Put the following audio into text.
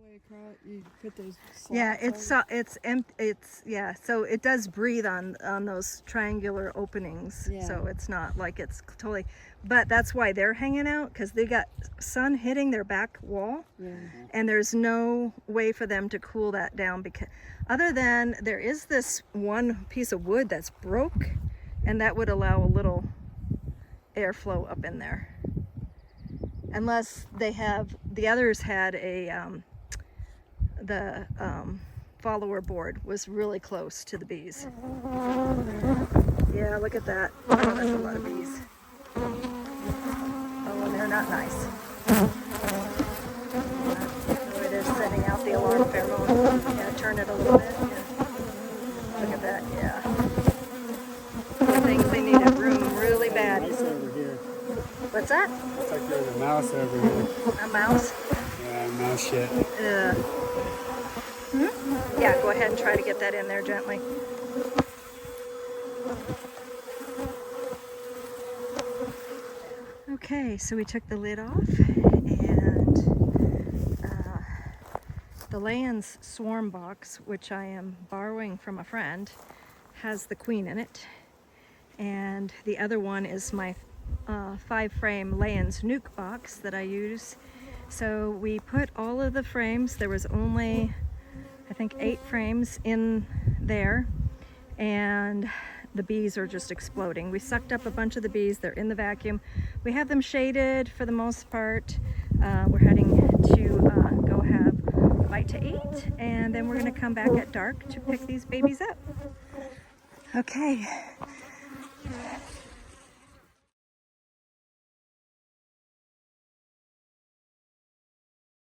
way across, you put those Yeah, slats it's empty. It's yeah. So it does breathe on those triangular openings. Yeah. So it's not like it's totally. But that's why they're hanging out, because they got sun hitting their back wall, Yeah. and there's no way for them to cool that down, because other than there is this one piece of wood that's broke, and that would allow a little airflow up in there. Unless they have, the others had a the follower board was really close to the bees. Yeah, look at that. Oh, that's a lot of bees. Oh, and they're not nice. The way they're sending out the alarm pheromone. Yeah, turn it a little bit. Yeah. Look at that. Yeah. Poor things, they need a room really bad. Mice over here. What's that? It's like there's a mouse over here. A mouse? Yeah, mouse shit. Yeah, go ahead and try to get that in there gently. Okay, so we took the lid off, and the Layens swarm box, which I am borrowing from a friend, has the queen in it, and the other one is my 5-frame Layens nuke box that I use. So we put all of the frames, there was only I think 8 frames in there, and the bees are just exploding. We sucked up a bunch of the bees, they're in the vacuum. We have them shaded for the most part. We're heading to go have a bite to eat, and then we're gonna come back at dark to pick these babies up. Okay,